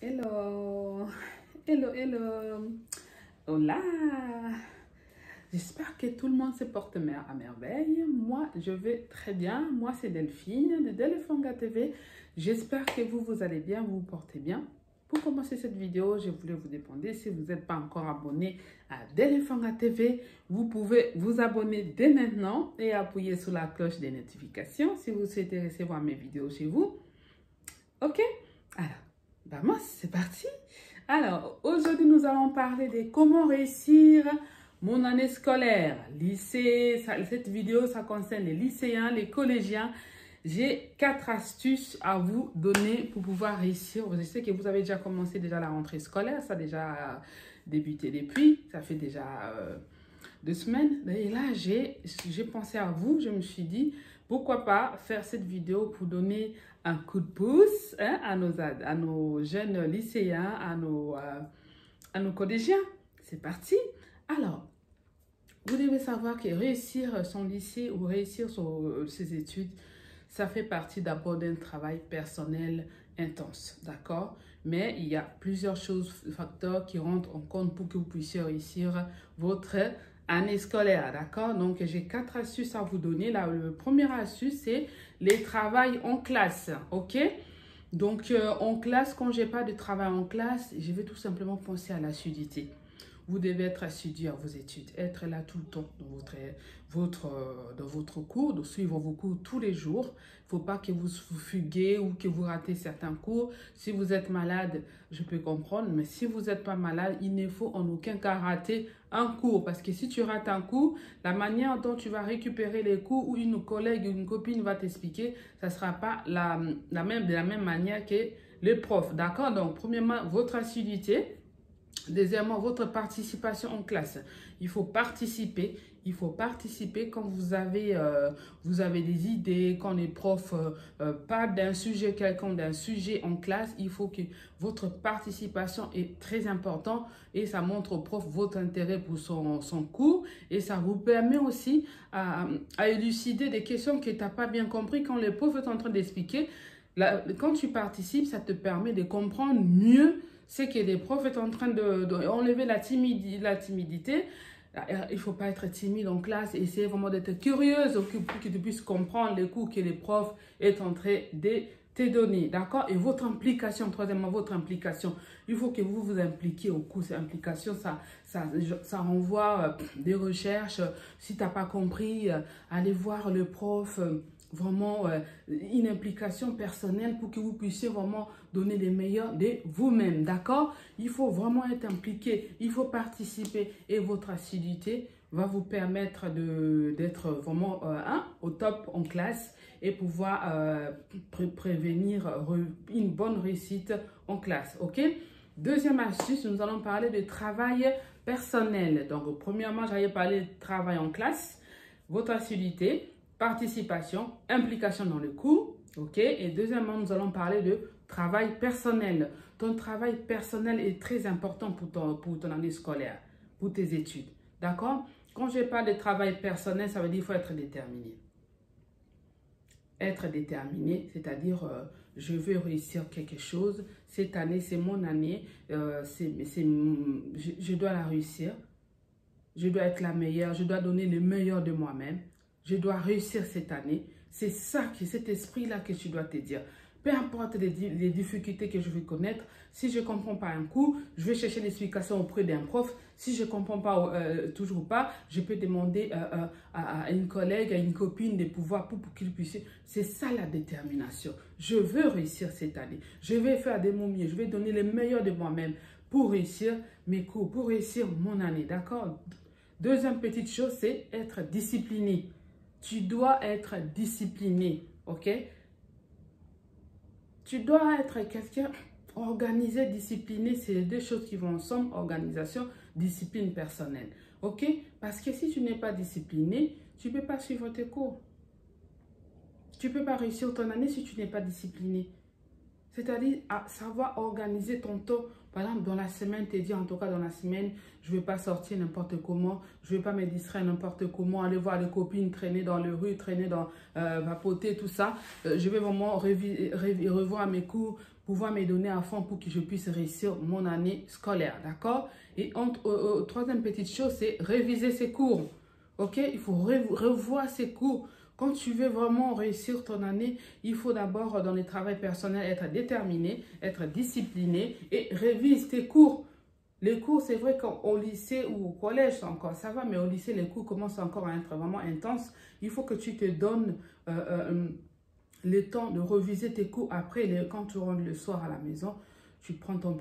Hello, hello, hello, hola. J'espère que tout le monde se porte à merveille. Moi, je vais très bien. Moi, c'est Delphine de Delefanga TV. J'espère que vous allez bien, vous vous portez bien. Pour commencer cette vidéo, je voulais vous demander si vous n'êtes pas encore abonné à Delefanga TV. Vous pouvez vous abonner dès maintenant et appuyer sur la cloche des notifications si vous souhaitez recevoir mes vidéos chez vous. Ok? Alors, vamos, c'est parti. Alors, aujourd'hui, nous allons parler de comment réussir mon année scolaire. Lycée, cette vidéo, ça concerne les lycéens, les collégiens. J'ai 4 astuces à vous donner pour pouvoir réussir. Je sais que vous avez déjà commencé la rentrée scolaire, ça a déjà débuté depuis, ça fait déjà 2 semaines. Et là, j'ai pensé à vous, je me suis dit, pourquoi pas faire cette vidéo pour donner un coup de pouce hein, à nos jeunes lycéens, à nos collégiens. C'est parti. Alors, vous devez savoir que réussir son lycée ou réussir ses études, ça fait partie d'abord d'un travail personnel intense, d'accord? Mais il y a plusieurs facteurs qui rentrent en compte pour que vous puissiez réussir votre année scolaire, d'accord? Donc, j'ai 4 astuces à vous donner. La première astuce, c'est les travails en classe, ok? Donc, en classe, quand je n'ai pas de travail en classe, je vais tout simplement penser à l'assiduité. Vous devez être assidu à vos études, être là tout le temps dans votre cours, de suivre vos cours tous les jours. Il ne faut pas que vous fuguez ou que vous ratez certains cours. Si vous êtes malade, je peux comprendre, mais si vous n'êtes pas malade, il ne faut en aucun cas rater un cours. Parce que si tu rates un cours, la manière dont tu vas récupérer les cours ou une collègue ou une copine va t'expliquer, ça ne sera pas de la même manière que le prof. D'accord? Donc, premièrement, votre assiduité. Deuxièmement, votre participation en classe. Il faut participer. Il faut participer quand vous avez des idées, quand les profs parlent d'un sujet quelconque, d'un sujet en classe. Il faut que votre participation est très importante et ça montre au prof votre intérêt pour son cours. Et ça vous permet aussi à élucider des questions que tu n'as pas bien compris quand le prof est en train d'expliquer. Quand tu participes, ça te permet de comprendre mieux ce que les profs sont en train d'enlever la timidité. Il ne faut pas être timide en classe. Essayez vraiment d'être curieuse pour que tu puisses comprendre les cours que les profs sont en train de te donner. D'accord? Et votre implication, troisièmement, votre implication. Il faut que vous vous impliquiez au cours. Cette implication, ça renvoie des recherches. Si tu n'as pas compris, allez voir le prof. Vraiment une implication personnelle pour que vous puissiez vraiment donner les meilleurs de vous-même, d'accord? Il faut vraiment être impliqué, il faut participer et votre assiduité va vous permettre d'être vraiment au top en classe et pouvoir prévenir une bonne réussite en classe, ok? Deuxième astuce, nous allons parler de travail personnel. Donc, premièrement, j'allais parler de travail en classe, votre assiduité, participation, implication dans le cours, ok? Et deuxièmement, nous allons parler de travail personnel. Ton travail personnel est très important pour ton année scolaire, pour tes études, d'accord? Quand je parle de travail personnel, ça veut dire qu'il faut être déterminé. Être déterminé, c'est-à-dire je veux réussir quelque chose. Cette année, c'est mon année, je dois la réussir. Je dois être la meilleure, je dois donner le meilleur de moi-même. Je dois réussir cette année. C'est ça, cet esprit-là que tu dois te dire. Peu importe les difficultés que je vais connaître, si je ne comprends pas un cours, je vais chercher l'explication auprès d'un prof. Si je ne comprends pas, toujours pas, je peux demander à une collègue, à une copine de pouvoir pour qu'il puisse. C'est ça la détermination. Je veux réussir cette année. Je vais faire de mon mieux. Je vais donner le meilleur de moi-même pour réussir mes cours, pour réussir mon année. D'accord? Deuxième petite chose, c'est être discipliné. Tu dois être discipliné, ok? Tu dois être quelqu'un organisé, discipliné. C'est les deux choses qui vont ensemble, organisation, discipline personnelle, ok? Parce que si tu n'es pas discipliné, tu ne peux pas suivre tes cours. Tu ne peux pas réussir ton année si tu n'es pas discipliné. C'est-à-dire à savoir organiser ton temps. Par exemple, dans la semaine, tu dis en tout cas dans la semaine, je ne vais pas sortir n'importe comment, je ne vais pas me distraire n'importe comment, aller voir les copines, traîner dans les rues, traîner dans vapoter, tout ça. Je vais vraiment revoir mes cours, pouvoir me donner à fond pour que je puisse réussir mon année scolaire, d'accord? Et troisième petite chose, c'est réviser ses cours, ok? Il faut revoir ses cours. Quand tu veux vraiment réussir ton année, il faut d'abord, dans le travail personnel, être déterminé, être discipliné et révise tes cours. Les cours, c'est vrai qu'au lycée ou au collège, encore ça va, mais au lycée, les cours commencent encore à être vraiment intenses. Il faut que tu te donnes le temps de réviser tes cours. Après, quand tu rentres le soir à la maison, tu prends ton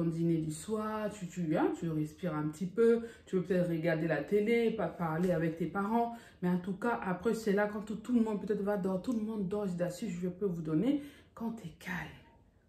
dîner du soir, tu respires un petit peu, tu peux peut-être regarder la télé, parler avec tes parents. Mais en tout cas, après, c'est là quand tout le monde peut-être va dormir, tout le monde dort, là-dessus, je peux vous donner, quand tu es calme,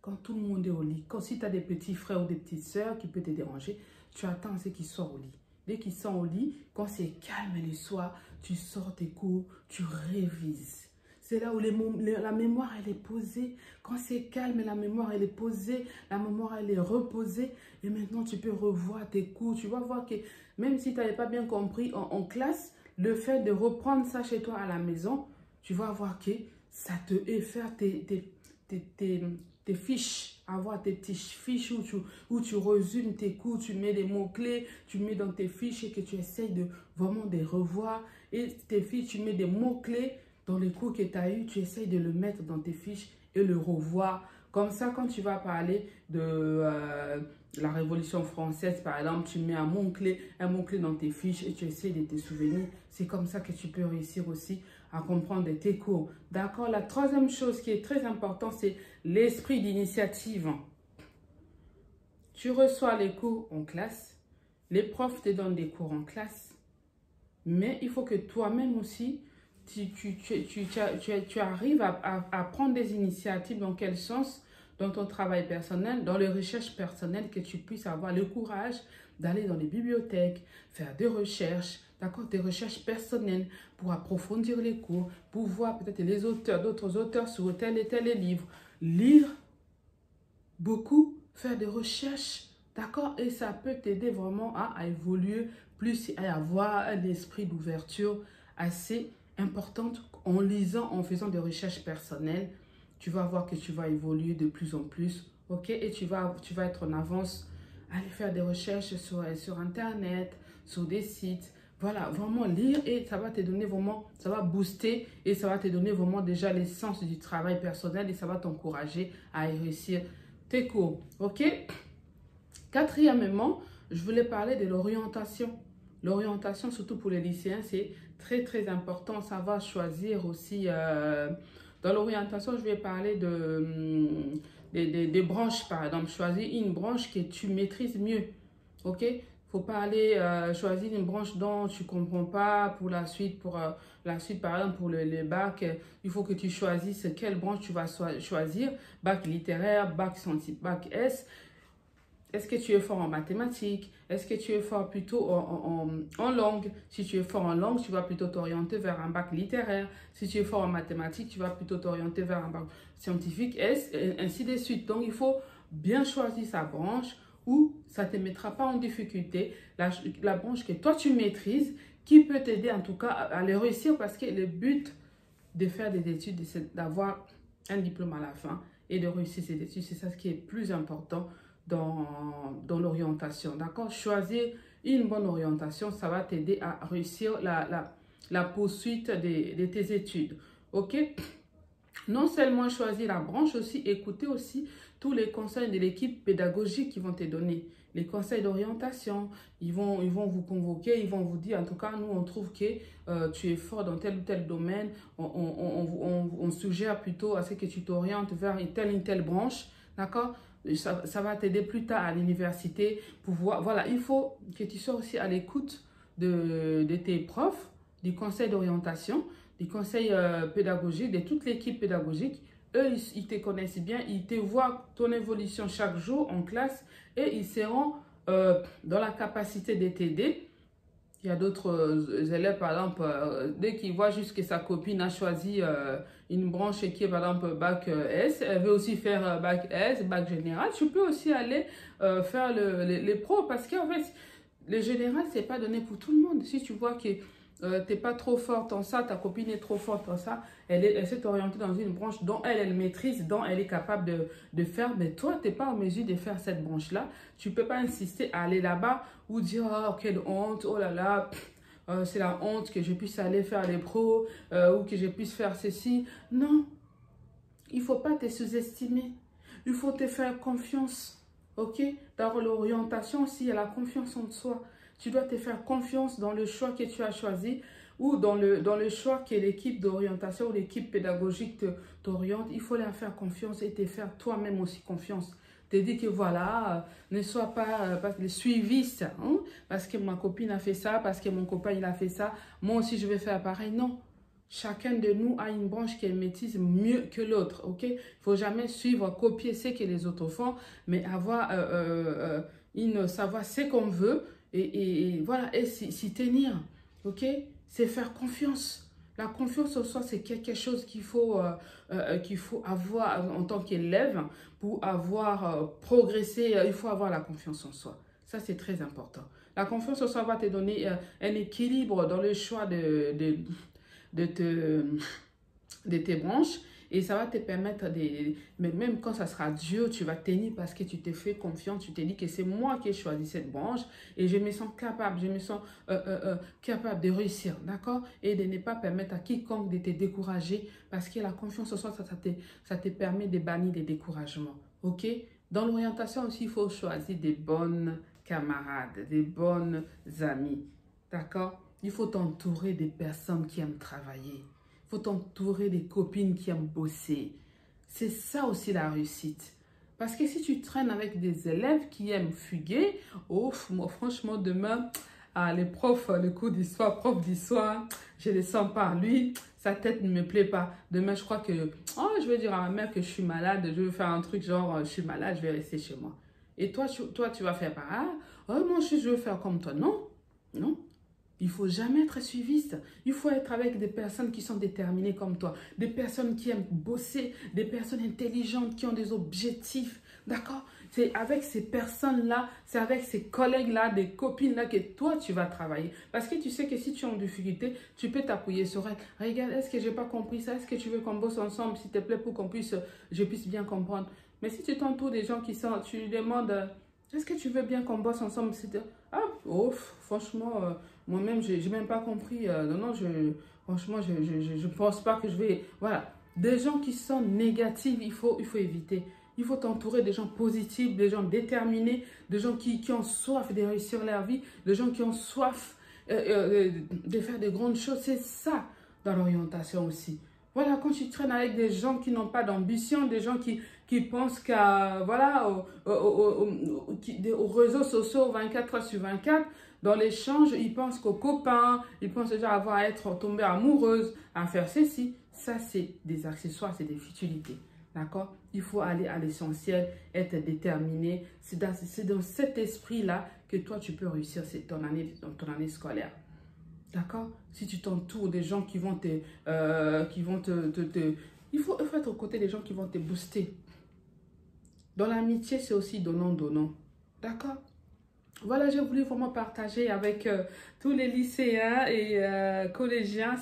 quand tout le monde est au lit, quand si tu as des petits frères ou des petites sœurs qui peuvent te déranger, tu attends à ce qu'ils sortent au lit. Dès qu'ils sont au lit, quand c'est calme le soir, tu sors tes cours, tu révises. C'est là où la mémoire, elle est posée. Quand c'est calme, la mémoire, elle est posée. La mémoire, elle est reposée. Et maintenant, tu peux revoir tes cours. Tu vas voir que même si tu n'avais pas bien compris en classe, le fait de reprendre ça chez toi à la maison, tu vas voir que ça te fait faire tes fiches, avoir tes petites fiches où tu résumes tes cours, tu mets des mots-clés, tu mets dans tes fiches et que tu essayes de vraiment de revoir. Et tes fiches, tu mets des mots-clés dans les cours que tu as eu, tu essayes de le mettre dans tes fiches et le revoir. Comme ça, quand tu vas parler de la Révolution française, par exemple, tu mets un mot-clé dans tes fiches et tu essaies de te souvenir. C'est comme ça que tu peux réussir aussi à comprendre tes cours. D'accord? La troisième chose qui est très importante, c'est l'esprit d'initiative. Tu reçois les cours en classe, les profs te donnent des cours en classe, mais il faut que toi-même aussi, tu arrives à prendre des initiatives. Dans quel sens? Dans ton travail personnel, dans les recherches personnelles, que tu puisses avoir le courage d'aller dans les bibliothèques, faire des recherches, d'accord, des recherches personnelles pour approfondir les cours, pour voir peut-être les auteurs, d'autres auteurs sur tel et tel livre, lire beaucoup, faire des recherches, d'accord, et ça peut t'aider vraiment à évoluer plus, à avoir un esprit d'ouverture assez importante en lisant, en faisant des recherches personnelles. Tu vas voir que tu vas évoluer de plus en plus, ok? Et tu vas être en avance, aller faire des recherches sur Internet, sur des sites. Voilà, vraiment lire et ça va te donner vraiment, ça va booster et ça va te donner vraiment déjà l'essence du travail personnel et ça va t'encourager à réussir tes cours, ok? Quatrièmement, je voulais parler de l'orientation. L'orientation, surtout pour les lycéens, c'est très, très important. Ça va choisir aussi... dans l'orientation, je vais parler des branches, par exemple. Choisir une branche que tu maîtrises mieux. OK? Il ne faut pas aller choisir une branche dont tu ne comprends pas pour la suite. Pour la suite, par exemple, pour le bac, il faut que tu choisisses quelle branche tu vas choisir. Bac littéraire, bac scientifique, bac S. Est-ce que tu es fort en mathématiques? Est-ce que tu es fort plutôt en langue? Si tu es fort en langue, tu vas plutôt t'orienter vers un bac littéraire. Si tu es fort en mathématiques, tu vas plutôt t'orienter vers un bac scientifique, et ainsi de suite. Donc, il faut bien choisir sa branche où ça ne te mettra pas en difficulté. La branche que toi, tu maîtrises, qui peut t'aider en tout cas à le réussir parce que le but de faire des études, c'est d'avoir un diplôme à la fin et de réussir ses études. C'est ça ce qui est plus important dans l'orientation, d'accord? Choisir une bonne orientation, ça va t'aider à réussir la poursuite de tes études, ok? Non seulement choisir la branche, aussi écouter aussi tous les conseils de l'équipe pédagogique qui vont te donner. Les conseils d'orientation, ils vont vous convoquer, ils vont vous dire, en tout cas, nous, on trouve que tu es fort dans tel ou tel domaine, on suggère plutôt à ce que tu t'orientes vers une telle branche, d'accord? Ça va t'aider plus tard à l'université pour voir. Voilà, il faut que tu sois aussi à l'écoute de tes profs, du conseil d'orientation, du conseil pédagogique, de toute l'équipe pédagogique. Eux, ils te connaissent bien, ils te voient ton évolution chaque jour en classe et ils seront dans la capacité de t'aider. Il y a d'autres élèves, par exemple, dès qu'ils voient juste que sa copine a choisi une branche qui est par exemple bac S, elle veut aussi faire bac S, bac général, tu peux aussi aller faire les pros parce qu'en fait, le général, c'est pas donné pour tout le monde. Si tu vois que t'es pas trop forte en ça, ta copine est trop forte en ça, elle s'est orientée dans une branche dont elle maîtrise, dont elle est capable de faire, mais toi, t'es pas en mesure de faire cette branche-là. Tu peux pas insister à aller là-bas ou dire, oh, quelle honte, oh là là, c'est la honte que je puisse aller faire les pros ou que je puisse faire ceci. Non, il faut pas te sous-estimer. Il faut te faire confiance, ok? Dans l'orientation aussi, il y a la confiance en soi. Tu dois te faire confiance dans le choix que tu as choisi ou dans le choix que l'équipe d'orientation ou l'équipe pédagogique t'oriente. Il faut leur faire confiance et te faire toi-même aussi confiance. Te dire que voilà, ne sois pas le suiviste, hein, parce que ma copine a fait ça, parce que mon copain il a fait ça, moi aussi je vais faire pareil. Non, chacun de nous a une branche qu'elle maîtrise mieux que l'autre, ok? Il ne faut jamais suivre, copier ce que les autres font, mais avoir savoir ce qu'on veut et voilà, et s'y tenir, ok? C'est faire confiance. La confiance en soi, c'est quelque chose qu'il faut avoir en tant qu'élève pour avoir progressé. Il faut avoir la confiance en soi. Ça, c'est très important. La confiance en soi va te donner un équilibre dans le choix de tes branches et ça va te permettre mais même quand ça sera dur, tu vas tenir parce que tu t'es fait confiance, tu t'es dit que c'est moi qui ai choisi cette branche et je me sens capable, capable de réussir, d'accord? Et de ne pas permettre à quiconque de te décourager parce que la confiance en soi, ça te permet de bannir les découragements, ok? Dans l'orientation aussi, il faut choisir des bonnes camarades, des bonnes amies, d'accord? Il faut t'entourer des personnes qui aiment travailler. Il faut t'entourer des copines qui aiment bosser. C'est ça aussi la réussite. Parce que si tu traînes avec des élèves qui aiment fuguer, oh, moi, franchement, demain, les profs, le cours d'histoire, prof d'histoire, je ne le sens pas. Lui, sa tête ne me plaît pas. Demain, je crois que, oh, je vais dire à ma mère que je suis malade, je vais faire un truc genre, je suis malade, je vais rester chez moi. Et toi, tu vas faire pareil. Oh, moi, je veux faire comme toi. Non, non. Il ne faut jamais être suiviste. Il faut être avec des personnes qui sont déterminées comme toi. Des personnes qui aiment bosser. Des personnes intelligentes qui ont des objectifs. D'accord? C'est avec ces personnes-là, c'est avec ces collègues-là, des copines-là que toi, tu vas travailler. Parce que tu sais que si tu es en difficulté, tu peux t'appuyer sur elles. Regarde, est-ce que je n'ai pas compris ça? Est-ce que tu veux qu'on bosse ensemble, s'il te plaît, pour je puisse bien comprendre? Mais si tu t'entoures des gens qui sont, tu lui demandes... Est-ce que tu veux bien qu'on bosse ensemble? Ah, oh, franchement, moi-même, je n'ai même pas compris. Non, franchement, je ne pense pas que je vais... Voilà. Des gens qui sont négatifs, il faut éviter. Il faut t'entourer des gens positifs, des gens déterminés, des gens qui ont soif de réussir leur vie, des gens qui ont soif de faire de grandes choses. C'est ça dans l'orientation aussi. Voilà, quand tu traînes avec des gens qui n'ont pas d'ambition, des gens qui pensent qu'à, voilà, aux réseaux sociaux 24 heures sur 24, dans l'échange, ils pensent qu'aux copains, ils pensent déjà à être tombée amoureuse, à faire ceci. Ça, c'est des accessoires, c'est des futilités. D'accord? Il faut aller à l'essentiel, être déterminé. C'est dans cet esprit-là que toi, tu peux réussir ton année scolaire. D'accord? Si tu t'entoures des gens qui vont il faut être aux côtés des gens qui vont te booster. Dans l'amitié, c'est aussi donnant-donnant. D'accord? Voilà, j'ai voulu vraiment partager avec tous les lycéens et collégiens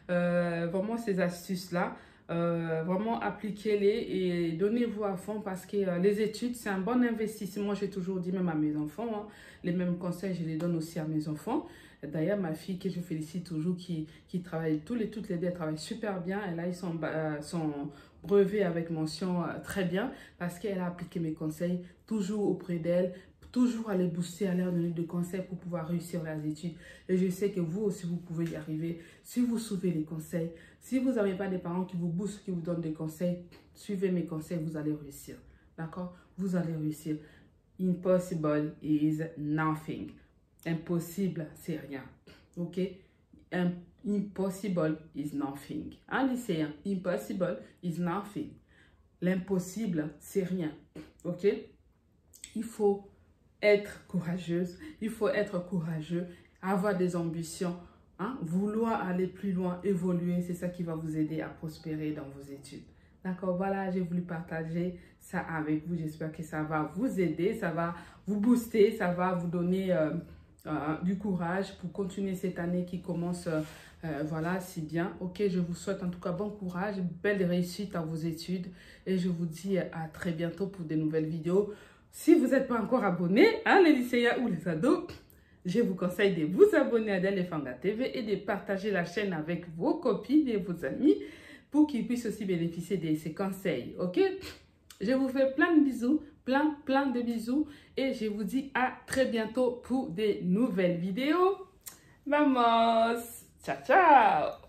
vraiment ces astuces-là. Vraiment appliquez-les et donnez-vous à fond parce que les études, c'est un bon investissement. Moi, j'ai toujours dit même à mes enfants, hein, les mêmes conseils, je les donne aussi à mes enfants. D'ailleurs, ma fille, que je félicite toujours, qui travaille, toutes les deux, elle travaille super bien. Elle a eu son brevet avec mention très bien parce qu'elle a appliqué mes conseils toujours auprès d'elle, toujours à les booster, à leur donner des conseils pour pouvoir réussir leurs études. Et je sais que vous aussi, vous pouvez y arriver si vous suivez les conseils. Si vous n'avez pas des parents qui vous boostent, qui vous donnent des conseils, suivez mes conseils, vous allez réussir. D'accord? Vous allez réussir. Impossible is nothing. Impossible, c'est rien. Ok? Impossible is nothing. Un lycéen, impossible is nothing. L'impossible, c'est rien. Ok? Il faut être courageuse, il faut être courageux, avoir des ambitions, Hein? Vouloir aller plus loin, évoluer, c'est ça qui va vous aider à prospérer dans vos études. D'accord, voilà, j'ai voulu partager ça avec vous. J'espère que ça va vous aider, ça va vous booster, ça va vous donner du courage pour continuer cette année qui commence voilà, si bien. Ok, je vous souhaite en tout cas bon courage, belle réussite à vos études et je vous dis à très bientôt pour de nouvelles vidéos. Si vous n'êtes pas encore abonné, hein, les lycéens ou les ados, je vous conseille de vous abonner à Delefanga TV et de partager la chaîne avec vos copines et vos amis pour qu'ils puissent aussi bénéficier de ces conseils. Ok? Je vous fais plein de bisous, plein de bisous et je vous dis à très bientôt pour des nouvelles vidéos. Vamos! Ciao, ciao!